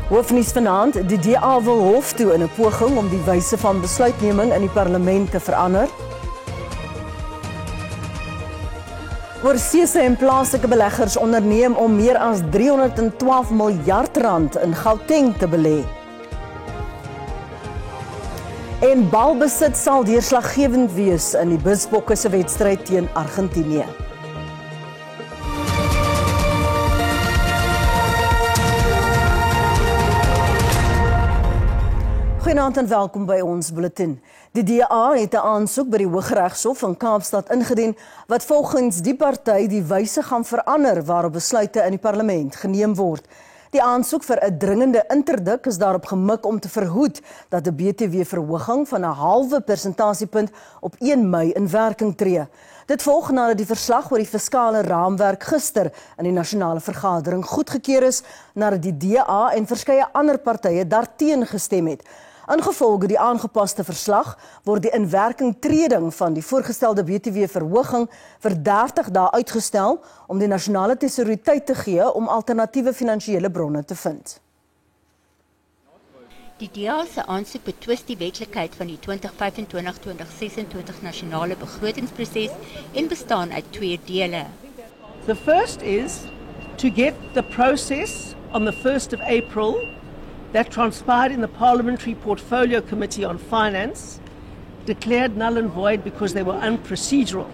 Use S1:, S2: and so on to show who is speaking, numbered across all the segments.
S1: Hoofnuus vanaand, die DA wil hof toe in 'n poging om die wyse van besluitneming in die parlement te verander. Oorseese en plaaslike beleggers onderneem om meer as 312 miljard rand in Gauteng te belê. En balbesit sal deurslaggewend wees in die Busbokke se wedstryd teen Argentinië. Goeienaand en welkom by ons bulletin. Die DA het 'n aansoek by die Hooggeregshof in Kaapstad ingedien wat volgens die party die wyse gaan verander waarop besluite in die parlement geneem word. Die aansoek vir 'n dringende interdik is daarop gemik om te verhoed dat 'n BTW-verhoging van 'n halwe persentasiepunt op 1 Mei in werking tree. Dit volg nadat die verslag oor die fiskale raamwerk gister in die nasionale vergadering goedgekeur is nadat die DA en verskeie ander partye daarteen gestem het. Ingevolge die aangepaste verslag word die inwerkingtreding van die voorgestelde BTW-verhoging vir 30 dae uitgestel om die nasionale tesourie tyd te gee om alternatiewe finansiële bronne te vind.
S2: Die DA se aansoek betwis die wetlikheid van die 2025-2026 nasionale begrotingsproses en bestaan uit 2 dele.
S3: The first is to get the process on the 1st of April that transpired in the Parliamentary Portfolio Committee on Finance declared null and void because they were unprocedural.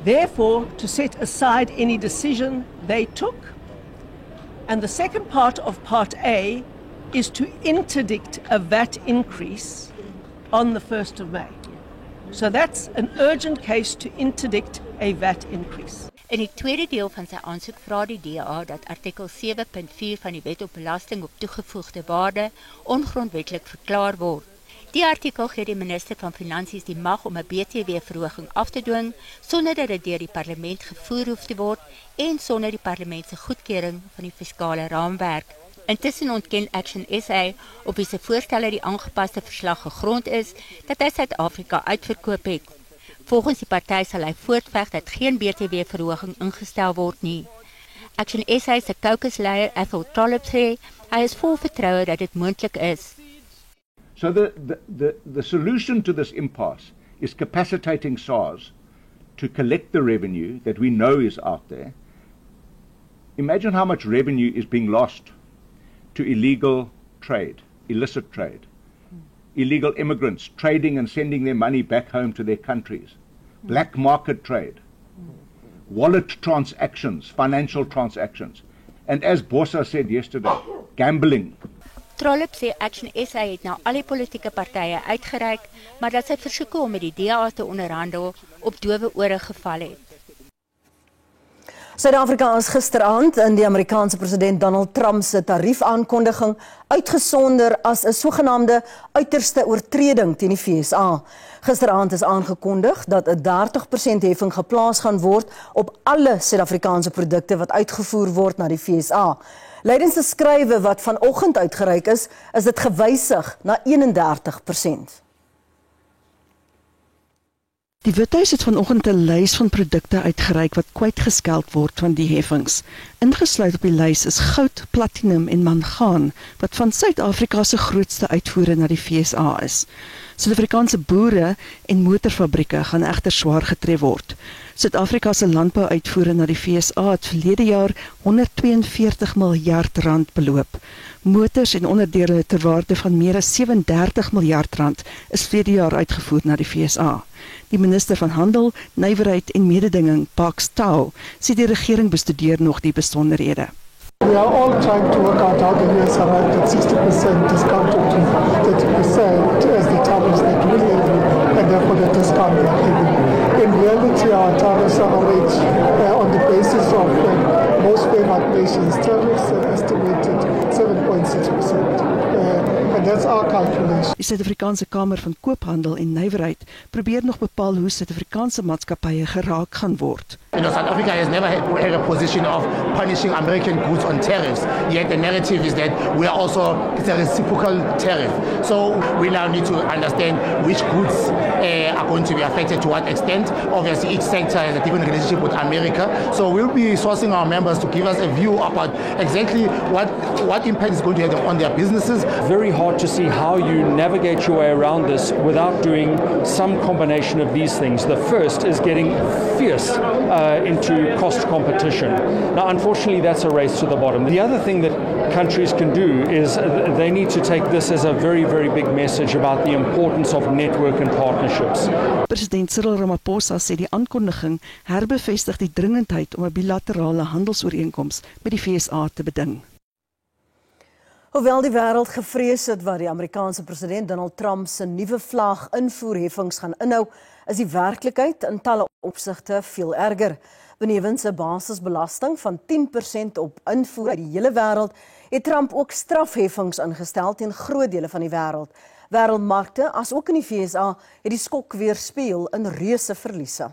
S3: Therefore, to set aside any decision they took. And the second part of Part A is to interdict a VAT increase on the 1st of May. So that's an urgent case to interdict a VAT increase.
S2: In die tweede deel van sy aansoek vra die DA dat artikel 7.4 van die Wet op Belasting op Toegevoegde Waarde ongrondwetlik verklaar word. Die artikel gee die minister van Finansies die mag om 'n BTW-verhoging af te dwing sonder dat dit deur die parlement gevoer hoef te word en sonder die parlement se goedkeuring van die fiskale raamwerk. Intussen ontken Action SA op wie se voorstelle die aangepaste verslag gegrond is dat hy Suid-Afrika uitverkoop het. Volgens die party sal hy voortveg dat geen BTW-verhoging ingestel word nie. Action SA se caucus-leier Ethel Trollip sê hy is vol vertroue dat dit moontlik is.
S4: So the solution to this impasse is capacitating SARS to collect the revenue that we know is out there. Imagine how much revenue is being lost to illegal trade, illicit trade. Illegal immigrants trading and sending their money back home to their countries, black market trade, wallet transactions, financial transactions, and as Bossa said yesterday, gambling.
S2: Trollip sê Action SA het na al die politieke partye uitgereik, maar dat sy versoeke om met die DA te onderhandel op dowe ore geval het.
S1: Suid-Afrika is gisteraand in die Amerikaanse president Donald Trump se tariefaankondiging uitgesonder as 'n sogenaamde uiterste oortreding teen die VSA. Gisteraand is aangekondig dat 'n 30% heffing geplaas gaan word op alle Suid-Afrikaanse produkte wat uitgevoer word na die VSA. Lydens 'n skrywe wat vanoggend uitgereik is dit gewysig na 31%.
S5: Die Withuis het vanoggend 'n lys van produkte uitgereik wat kwytgeskeld word van die heffings. Ingesluit op die lys is goud, platinum en mangaan, wat van Suid-Afrika se grootste uitvoere na die VSA is. Suid-Afrikaanse boere en motorfabrieke gaan egter swaar getref word. Suid-Afrika se landbouuitvoere na die VSA het verlede jaar 142 miljard rand beloop. Motors en onderdele ter waarde van meer as 37 miljard rand is verlede jaar uitgevoer na die VSA. Die minister van Handel, Nywerheid en Mededinging, Parks Tau, sê die regering bestudeer nog die besonderhede.
S6: We are all trying to work out how the US arrived at 60% discounted to 30% as the tariffs that we live with, and therefore the discount they are giving. In reality, our tariffs are already on the basis of most favored nations. Tariffs are estimated 7.6%. And that's our calculation.
S5: Die Suid-Afrikaanse Kamer van Koophandel en Nywerheid probeer nog bepaal hoe Suid-Afrikaanse maatskappye geraak gaan word.
S7: South Africa has never had a position of punishing American goods on tariffs, yet the narrative is that we are also, it's a reciprocal tariff. So we now need to understand which goods are going to be affected to what extent. Obviously, each sector has a different relationship with America. So we'll be sourcing our members to give us a view about exactly what impact is going to have on their businesses.
S8: Very hard to see how you navigate your way around this without doing some combination of these things. The first is getting fierce into cost competition. Now, unfortunately, that's a race to the bottom. The other thing that countries can do is they need to take this as a very, very big message about the importance of network and partnerships.
S5: President Cyril Ramaphosa sê die aankondiging herbevestig die dringendheid om 'n bilaterale handelsooreenkoms met die VSA te beding.
S1: Hoewel die wêreld gevrees het wat die Amerikaanse president Donald Trump se nuwe vlaag invoerheffings gaan inhou, is die werklikheid in talle opsigte veel erger. Benewens 'n basisbelasting van 10% op invoer uit die hele wêreld, het Trump ook strafheffings ingestel teen groot dele van die wêreld. Wêreldmarkte, as ook in die VSA, het die skok weerspieël in reuse verliese.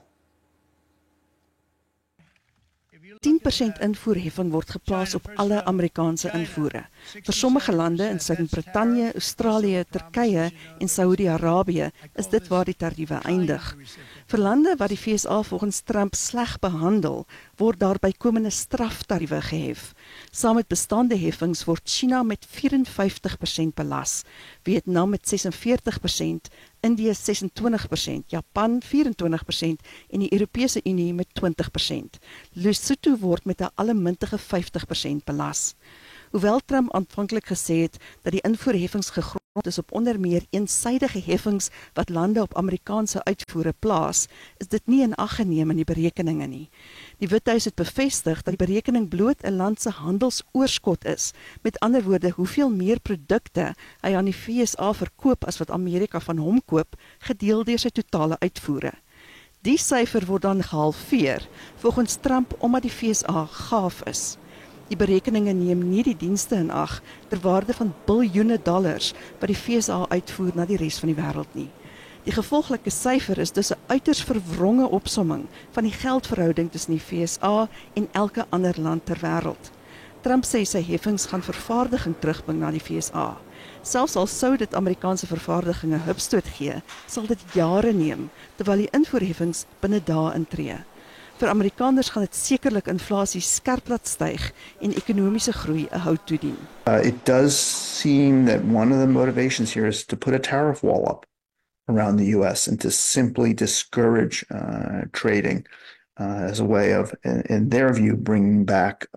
S5: 10% invoerheffing word geplaas op alle Amerikaanse invoere. Vir sommige lande, insluitend Brittanje, Australië, Turkye en Saudi-Arabië, is dit waar die tariewe eindig. Vir lande wat die VSA volgens Trump sleg behandel, word daar bykomende straftariewe gehef. Saam met bestaande heffings word China met 54% belas, Vietnam met 46%, Indië 26%, Japan 24% en die Europese Unie met 20%. Lesotho word met 'n allemintige 50% belas. Hoewel Trump aanvanklik gesê het dat die invoerheffings gegrond is op onder meer eensydige heffings wat lande op Amerikaanse uitvoere plaas, is dit nie in ag geneem in die berekeninge nie. Die Withuis het bevestig dat die berekening bloot 'n land se handelsoorskot is. Met ander woorde, hoeveel meer produkte hy aan die VSA verkoop as wat Amerika van hom koop, gedeel deur sy totale uitvoere. Die syfer word dan gehalveer, volgens Trump omdat die VSA gaaf is. Die berekeninge neem nie die dienste in ag ter waarde van biljoene dollars wat die VSA uitvoer na die res van die wêreld nie. Die gevolglike syfer is dus 'n uiters verwronge opsomming van die geldverhouding tussen die VSA en elke ander land ter wêreld. Trump sê sy heffings gaan vervaardiging terugbring na die VSA. Selfs al sou dit Amerikaanse vervaardiging 'n hupstoot gee, sal dit jare neem, terwyl die invoerheffings binne dae intree. Vir Amerikaners gaan dit sekerlik inflasie skerp laat styg en ekonomiese groei 'n hou toedien.
S9: It does seem that one of the motivations here is to put a tariff wall up around the U.S. and to simply discourage trading as a way of, in their view, bringing back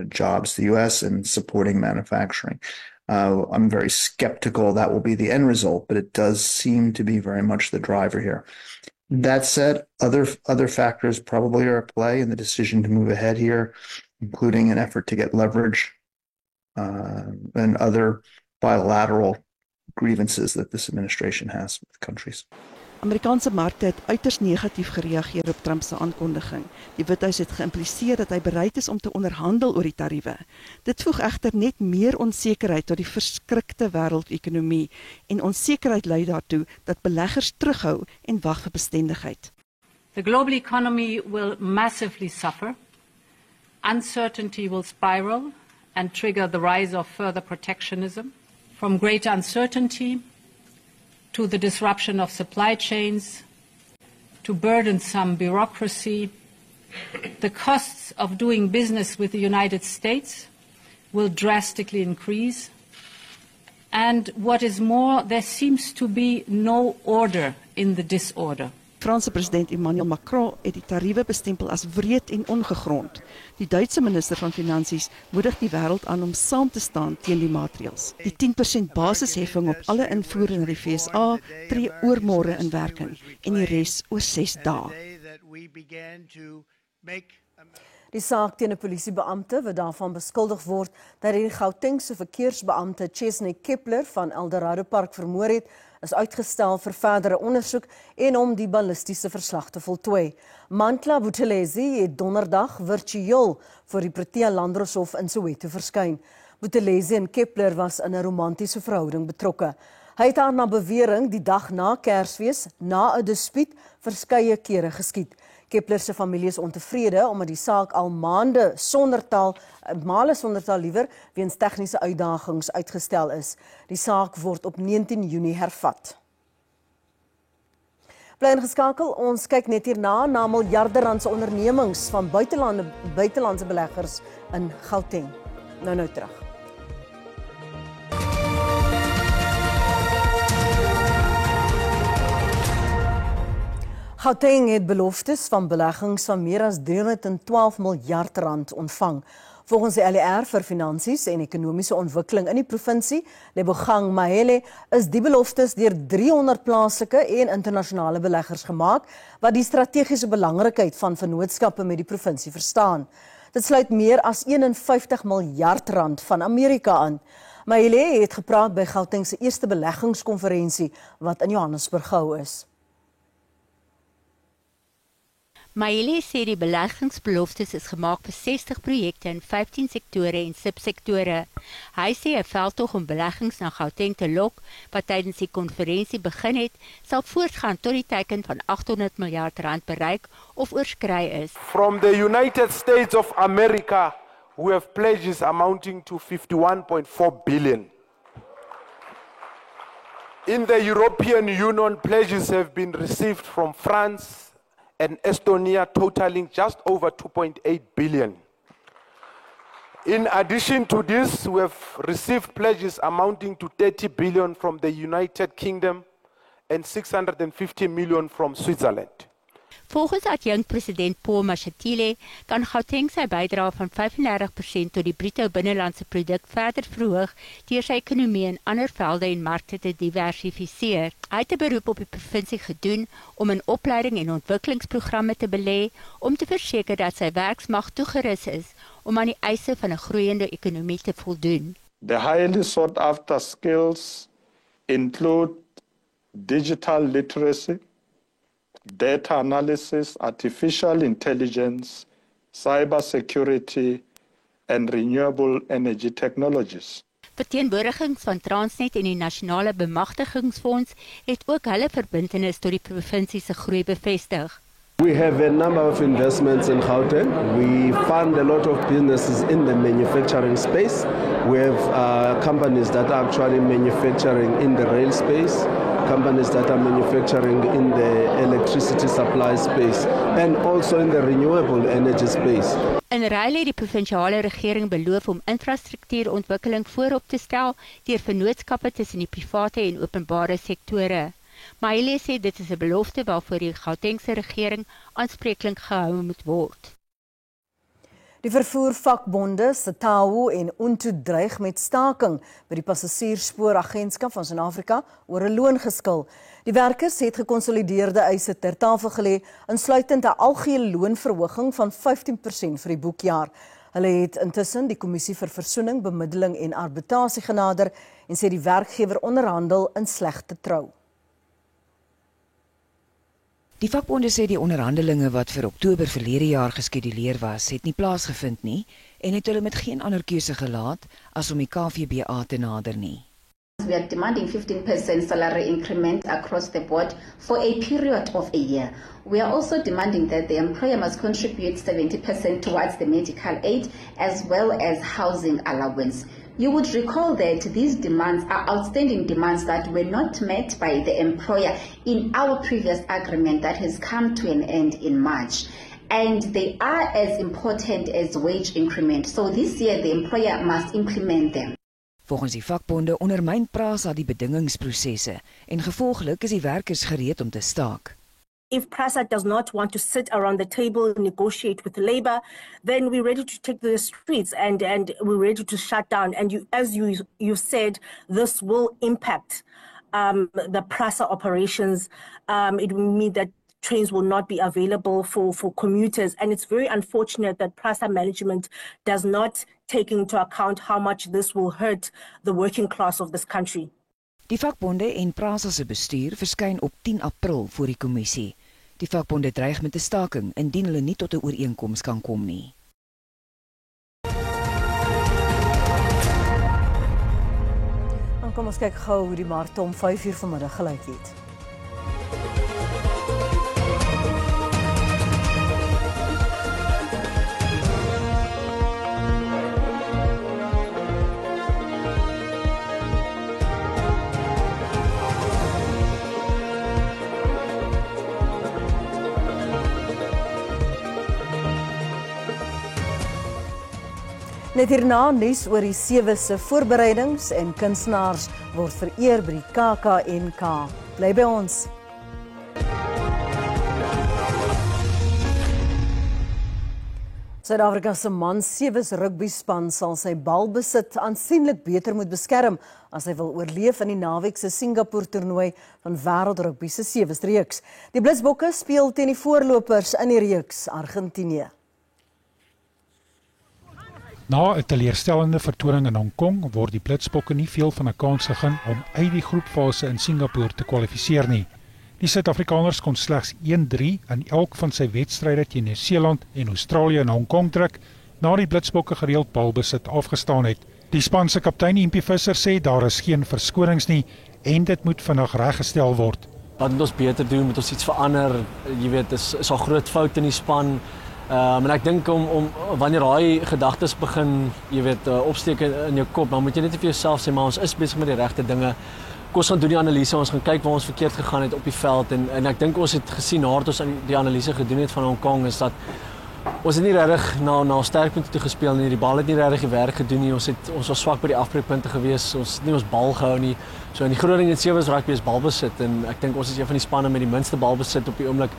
S9: jobs to the U.S. and supporting manufacturing. I'm very skeptical that will be the end result, but it does seem to be very much the driver here. That said, other factors probably are at play in the decision to move ahead here, including an effort to get leverage and other bilateral grievances that this administration has with countries.
S5: Amerikaanse markte het uiters negatief gereageer op Trump se aankondiging. Die Withuis het geïmpliseer dat hy bereid is om te onderhandel oor die tariewe. Dit voeg egter net meer onsekerheid tot die verskrikte wêreldekonomie en onsekerheid lei daartoe dat beleggers terughou en wag vir bestendigheid.
S10: The global economy will massively suffer. Uncertainty will spiral and trigger the rise of further protectionism. From greater uncertainty to the disruption of supply chains, to burdensome bureaucracy, the costs of doing business with the United States will drastically increase. And what is more, there seems to be no order in the disorder.
S5: Franse president Emmanuel Macron het die tariewe bestempel as wreed en ongegrond. Die Duitse minister van Finansies moedig die wêreld aan om saam te staan teen die maatreëls. Die 10% basisheffing op alle invoere na die VSA tree oormôre in werking en die res oor 6 dae.
S1: Die saak teen 'n polisiebeampte wat daarvan beskuldig word dat hy die Gautengse verkeersbeampte Chesney Kepler van Eldorado Park vermoor het, is uitgestel vir verdere ondersoek en om die ballistiese verslag te voltooi. Mantla Buthelezi het donderdag virtueel voor die Protea Landdroshof in Soweto verskyn. Buthelezi en Kepler was in 'n romantiese verhouding betrokke. Hy het haar na bewering die dag na Kersfees, na 'n dispuut, verskeie kere geskiet. Kepler se familie is ontevrede omdat die saak al male sonder taal liewer weens tegniese uitdagings uitgestel is. Die saak word op 19 Junie hervat. Bly ingeskakel, ons kyk net hierna na miljarderrandse ondernemings van buitelandse beleggers in Gauteng. Nou terug. Gauteng het beloftes van beleggings van meer as 312 miljard rand ontvang. Volgens die LER vir Finansies en Ekonomiese Ontwikkeling in die provinsie, Lebogang Mahele, is die beloftes deur 300 plaaslike en internasionale beleggers gemaak, wat die strategiese belangrikheid van vennootskappe met die provinsie verstaan. Dit sluit meer as 51 miljard rand van Amerika aan. Mahele het gepraat by Gauteng se eerste beleggingskonferensie wat in Johannesburg gehou is.
S2: Mahele sê die beleggingsbeloftes is gemaak vir 60 projekte in 15 sektore en subsektore. Hy sê 'n veldtog om beleggings na Gauteng te lok, wat tydens die konferensie begin het, sal voortgaan tot die teiken van 800 miljard rand bereik of oorskry is.
S11: From the United States of America, we have pledges amounting to 51.4 billion. In the European Union, pledges have been received from France and Estonia, totaling just over 2.8 billion. In addition to this, we have received pledges amounting to 30 billion from the United Kingdom and 650 million from Switzerland.
S2: Volgens adjunkt-president Paul Mashatile kan Gauteng sy bydrae van 35% tot die bruto binnelandse produk verder verhoog deur sy ekonomie in ander velde en markte te diversifiseer. Hy het 'n beroep op die provinsie gedoen om in opleiding en ontwikkelingsprogramme te belê om te verseker dat sy werksmag toegerus is om aan die eise van 'n groeiende ekonomie te voldoen.
S12: The highly sought after skills include digital literacy, data analysis, artificial intelligence, cybersecurity, and renewable energy technologies.
S2: Verteenwoordigings van Transnet en die Nasionale Bemagtigingsfonds het ook hulle verbintenis tot die provinsie se groei bevestig.
S13: We have a number of investments in Gauteng. We fund a lot of businesses in the manufacturing space. We have companies that are actually manufacturing in the rail space, companies that are manufacturing in the electricity supply space, and also in the renewable energy space.
S2: In ruil het die provinsiale regering beloof om infrastruktuurontwikkeling voorop te stel deur vennootskappe tussen die private en openbare sektore. Mahele sê dit is 'n belofte waarvoor die Gautengse regering aanspreeklik gehou moet word.
S1: Die vervoervakbonde SATAWU en UNTU dreig met staking by die passasiersspooragentskap van Suid-Afrika oor 'n loongeskil. Die werkers het gekonsolideerde eise ter tafel gelê, insluitend 'n algehele loonverhoging van 15% vir die boekjaar. Hulle het intussen die Kommissie vir Versoening, Bemiddeling en Arbitrasie genader en sê die werkgewer onderhandel in slegte trou.
S14: Die vakbonde sê die onderhandelinge wat vir Oktober verlede jaar geskeduleer was, het nie plaasgevind nie en het hulle met geen ander keuse gelaat as om die KVBA te nader nie.
S15: We are demanding 15% salary increment across the board for a period of a year. We are also demanding that the employer must contribute 70% towards the medical aid as well as housing allowance. You would recall that these demands are outstanding demands that were not met by the employer in our previous agreement that has come to an end in March. And they are as important as wage increment. So this year the employer must implement them.
S14: Volgens die vakbonde ondermyn PRASA die bedingingsprosesse en gevolglik is die werkers gereed om te staak.
S16: If PRASA does not want to sit around the table and negotiate with labor, then we're ready to take the streets and we're ready to shut down. And as you said, this will impact the PRASA operations. It will mean that trains will not be available for commuters. And it's very unfortunate that PRASA management does not take into account how much this will hurt the working class of this country.
S14: Die vakbonde en PRASA se bestuur verskyn op 10 April voor die kommissie. Die vakbonde dreig met 'n staking indien hulle nie tot 'n ooreenkoms kan kom nie.
S1: Dan kom ons kyk gou hoe die markte om 5:00 vanmiddag gelyk het. Net hierna nuus oor die 7 se voorbereidings en kunstenaars word vereer by die KAKNK. Bly by ons. Suid-Afrika se man 7 rugbyspan sal sy balbesit aansienlik beter moet beskerm as hy wil oorleef in die naweek se Singapore toernooi van wêreldrugby se 7 reeks. Die Blitsbokke speel teen die voorlopers in die reeks, Argentinië.
S17: Na 'n teleurstellende vertoning in Hong Kong word die Blitsbokke nie veel van 'n kans gegee om uit die groepfase in Singapore te kwalifiseer nie. Die Suid-Afrikaners kon slegs 1-3 in elk van sy wedstryde teen Nieu-Seeland en Australië en Hong Kong trek, na die Blitsbokke gereeld balbesit afgestaan het. Die span se kaptein Impie Visser sê daar is geen verskonings nie en dit moet vinnig reggestel word.
S18: Wat moet ons beter doen? Moet ons iets verander? Jy weet, is al groot foute in die span. En ek dink om wanneer daai gedagtes begin, jy weet, opsteek in jou kop, dan moet jy net vir jouself sê, maar ons is besig met die regte dinge. Ons gaan doen die analise, ons gaan kyk waar ons verkeerd gegaan het op die veld en ek dink ons het gesien nadat ons die analise gedoen het van Hong Kong is dat ons het nie regtig na sterkpunte toe gespeel nie. Die bal het nie regtig die werk gedoen nie. Ons was swak by die afbreekpunte gewees. Ons het nie ons bal gehou nie. So in die Groningen en 7 rugby is balbesit en ek dink ons is een van die spanne met die minste balbesit op die oomblik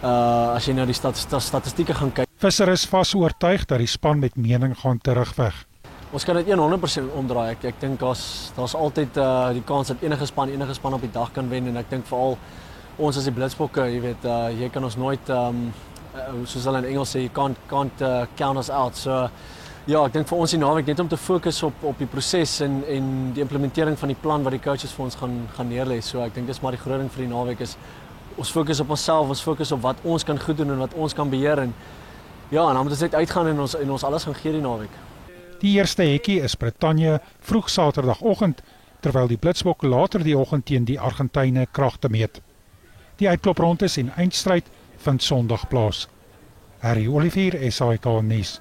S18: as jy nou die statistieke gaan kyk.
S17: Visser is vas oortuig dat die span met mening gaan terugveg.
S18: Ons kan dit 100% omdraai. Ek dink daar's altyd die kans dat enige span op die dag kan wen en ek dink veral ons as die Blitsbokke, jy weet, jy kan ons nooit soos hulle in Engels sê, you can't count us out. So ja, ek dink vir ons die naweek net om te fokus op die proses en die implementering van die plan wat die coaches vir ons gaan neerlê. So ek dink dis maar die groot ding vir die naweek is ons fokus op onsself, ons fokus op wat ons kan goed doen en wat ons kan beheer en ja, en dan moet ons net uitgaan en ons alles gaan gee die naweek.
S17: Die eerste hekkie is Brittanje vroeg Saterdagoggend, terwyl die Blitsbokke later die oggend teen die Argentyne kragte meet. Die uitkloprondes en eindstryd vind Sondag plaas. Harry Olivier, SAK nuus.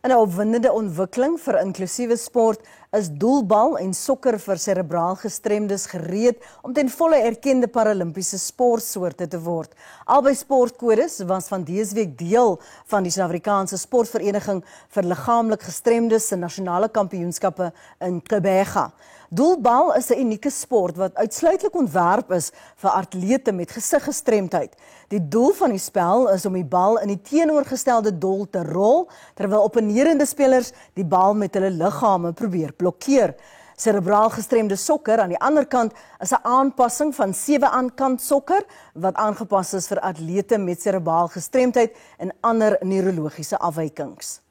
S1: 'n Opwindende ontwikkeling vir inklusiewe sport is doelbal en sokker vir serebraal gestremdes gereed om ten volle erkende paralimpiese sportsoorte te word. Albei sportkodes was van dese week deel van die Suid-Afrikaanse Sportvereniging vir liggaamlik gestremdes se nasionale kampioenskappe in Gqeberha. Doelbal is 'n unieke sport wat uitsluitlik ontwerp is vir atlete met gesiggestremdheid. Die doel van die spel is om die bal in die teenoorgestelde doel te rol, terwyl opponerende spelers die bal met hulle liggame probeer blokkeer. Serebraal gestremde sokker aan die ander kant is 'n aanpassing van 7-aan-kant sokker wat aangepas is vir atlete met serebraal gestremdheid en ander neurologiese afwykings.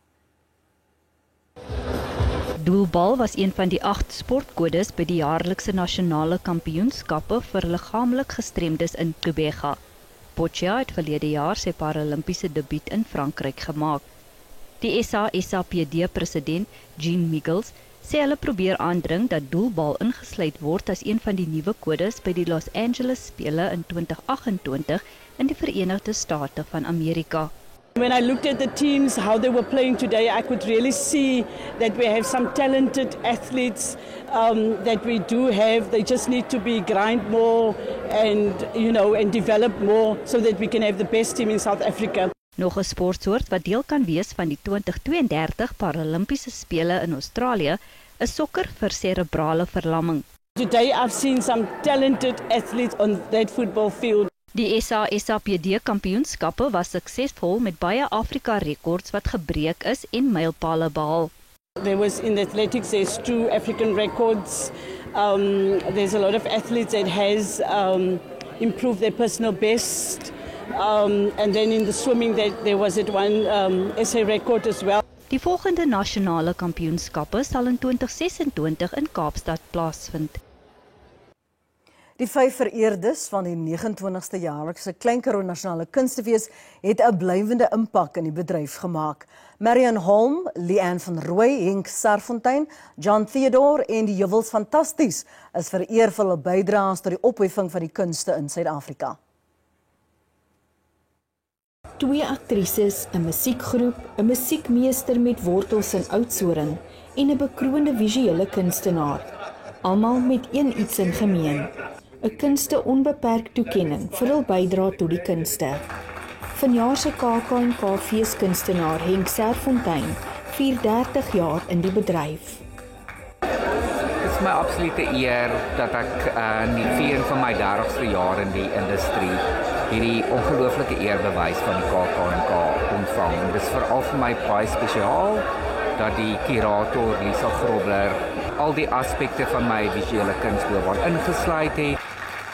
S19: Doelbal was een van die 8 sportkodes by die jaarlikse nasionale kampioenskappe vir liggaamlik gestremdes in Gqeberha. Potja het verlede jaar sy paralimpiese debuut in Frankryk gemaak. Die SAPD-president Jean Miggles sê hulle probeer aandring dat doelbal ingesluit word as een van die nuwe kodes by die Los Angeles Spele in 2028 in die Verenigde State van Amerika.
S20: When I looked at the teams, how they were playing today, I could really see that we have some talented athletes that we do have. They just need to be grind more and develop more so that we can have the best team in South Africa.
S19: Nog 'n sportsoort wat deel kan wees van die 2032 Paralimpiese Spele in Australië is sokker vir serebrale verlamming.
S20: Today I've seen some talented athletes on that football field.
S19: Die SAPD kampioenskappe was suksesvol met baie Afrika rekords wat gebreek is en mylpale behaal.
S20: There was in athletics there's 2 African records. There's a lot of athletes that has improved their personal best. And then in the swimming there was one SA record as well.
S19: Die volgende nasionale kampioenskappe sal in 2026 in Kaapstad plaasvind.
S1: Die 5 vereerdes van die 29ste jaarlikse Klein Karoo Nasionale Kunstefees het 'n blywende impak in die bedryf gemaak. Marian Holm, Leanne van Rooi, Henk Sarfontein, John Theodore en die Juwels Fantasties is vereer vir hulle bydraes tot die opheffing van die kunste in Suid-Afrika.
S21: 2 aktrises, 'n musiekgroep, 'n musiekmeester met wortels in Oudtshoorn en 'n bekroonde visuele kunstenaar. Almal met een iets in gemeen: 'n kunste onbeperk toekenning vir hul bydrae tot die kunste. Vanjaar se KAKNK feeskunstenaar Henk Serfontein vier 30 jaar in die bedryf.
S3: Dit is my absolute eer dat ek in die viering van my 30ste jaar in die industrie hierdie ongelooflike eerbewys van die KAK&K ontvang. Dit is veral vir my baie spesiaal dat die kurator Lisa Grobler al die aspekte van my visuele kunsloopbaan ingesluit het.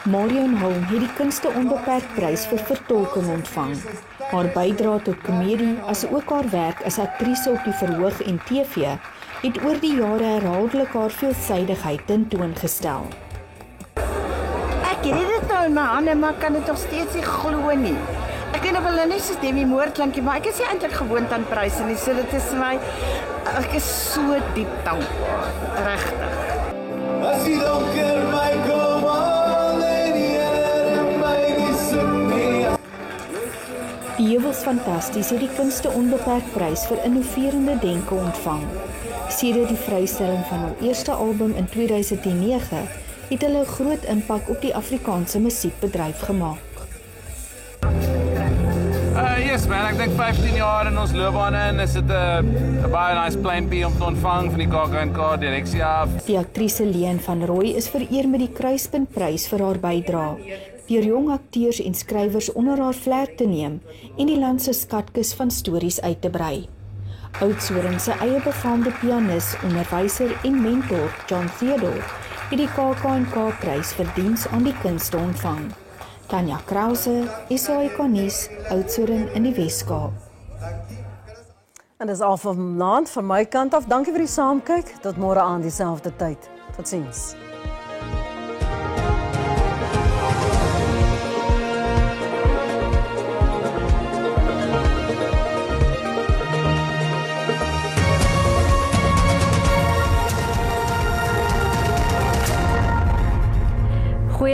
S21: Marion Holm het die Kunste Onbeperk prys vir vertolking ontvang. Haar bydrae tot komedie, asook haar werk as aktrise op die verhoog en TV, het oor die jare herhaaldelik haar veelsidigheid tentoongestel.
S22: Ek het dit nou in my hande, maar kan dit nog steeds nie glo nie. Ek weet wel net soos Demi Moore klinkie, maar ek is nie eintlik gewoond aan pryse nie, so dit is vir my, ek is so diep dankbaar, regtig. As jy donker my kom al en my sing.
S21: Die Heuwels Fantasties het die Kunste Onbeperk prys vir innoverende denke ontvang. Sedert die vrystelling van hul eerste album in 2009 het hulle 'n groot impak op die Afrikaanse musiekbedryf gemaak.
S23: Yes man, ek dink 15 jaar in ons loopbane in is dit 'n baie nice pleintjie om te ontvang van die KAK&K direksie af.
S21: Die aktrise Leen van Rooi is vereer met die Kruispuntprys vir haar bydrae, deur jong akteurs en skrywers onder haar vlerk te neem en die land se skatkis van stories uit te brei. Oudtshoorn se eie befaamde pianis, onderwyser en mentor, John Theodore, het die KAK&K prys vir diens aan die kunste ontvang. Tanya Krause, SAK nuus, Oudtshoorn in die Wes-Kaap.
S1: En dis al vanaand van my kant af. Dankie vir die saamkyk. Tot môre aan dieselfde tyd. Totsiens.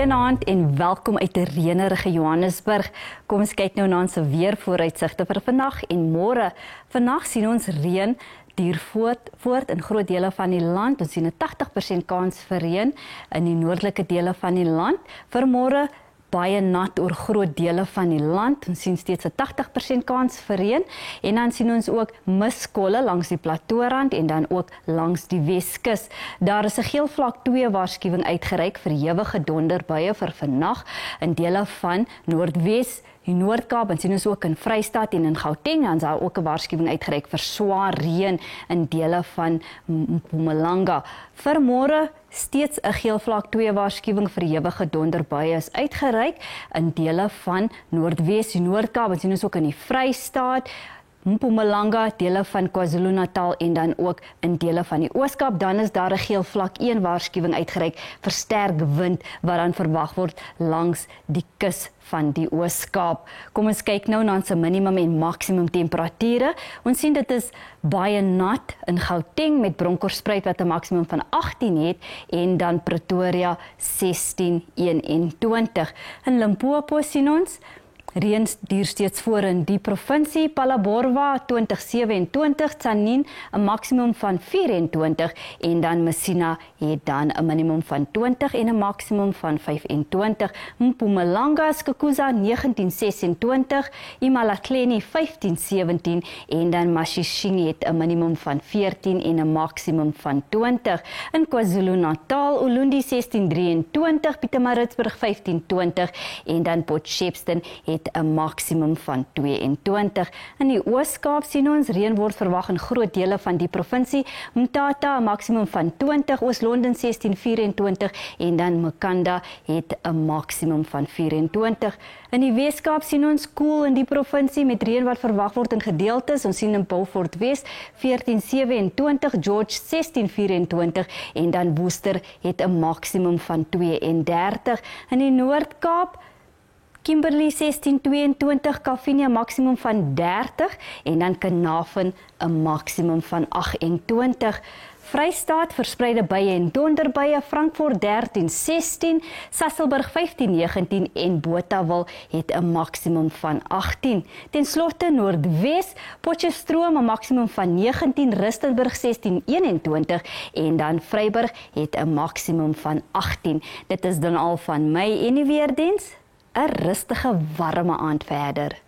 S19: Goeienaand en welkom uit 'n reënerige Johannesburg. Kom ons kyk nou na ons weervooruitsigte vir vandag en môre. Vandag sien ons reën duur voort in groot dele van die land. Ons sien 'n 80% kans vir reën in die noordelike dele van die land. Vir môre baie nat oor groot dele van die land. Ons sien steeds 'n 80% kans vir reën en dan sien ons ook miskolle langs die plateaurand en dan ook langs die Weskus. Daar is 'n geel vlak 2 waarskuwing uitgereik vir ewige donderbuie vir vandag in dele van Noordwes, die Noord-Kaap en sien ons ook in Vrystaat en in Gauteng en daar ook 'n waarskuwing uitgereik vir swaar reën in dele van Mpumalanga. Vir môre steeds 'n geel vlak 2 waarskuwing vir ewige donderbuie is uitgereik in dele van Noordwes, die Noord-Kaap en sien ons ook in die Vrystaat, Mpumalanga, dele van KwaZulu-Natal en dan ook in dele van die Oos-Kaap. Dan is daar 'n geel vlak 1 waarskuwing uitgereik vir sterk wind wat dan verwag word langs die kus van die Oos-Kaap. Kom ons kyk nou na ons minimum en maksimum temperature. Ons sien dit is baie nat in Gauteng met Bronkhorstspruit wat 'n maksimum van 18 het en dan Pretoria 16:21. In Limpopo sien ons reën duur steeds voor in die provinsie. Phalaborwa 2027, Tzaneen 'n maksimum van 24 en dan Messina het dan 'n minimum van 20 en 'n maksimum van 25. Mpumalanga, Skukuza 1926, Imalahleni 1517 en dan Mashishini het 'n minimum van 14 en 'n maksimum van 20. In KwaZulu-Natal, Ulundi 1623, Pietermaritzburg 1520 en dan Port Shepstone het 'n maksimum van 22. In die Oos-Kaap sien ons reën word verwag in groot dele van die provinsie. Mthatha 'n maksimum van 20, Oos-London 1624 en dan Makanda het 'n maksimum van 24. In die Wes-Kaap sien ons koel in die provinsie met reën wat verwag word in gedeeltes. Ons sien in Beaufort Wes 1427, George 1624 en dan Worcester het 'n maksimum van 32. In die Noord-Kaap Kimberley 1622, Kalvinia maksimum van 30 en dan Carnarvon 'n maksimum van 28. Vrystaat verspreide buie en donderbuie, Frankfurt 1316, Sasolburg 1519 en Botawil het 'n maksimum van 18. Ten slotte Noordwes, Potchefstroom 'n maksimum van 19, Rustenburg 1621 en dan Vryburg het 'n maksimum van 18. Dit is dan al van my en die weerdiens. 'n rustige warme aand verder.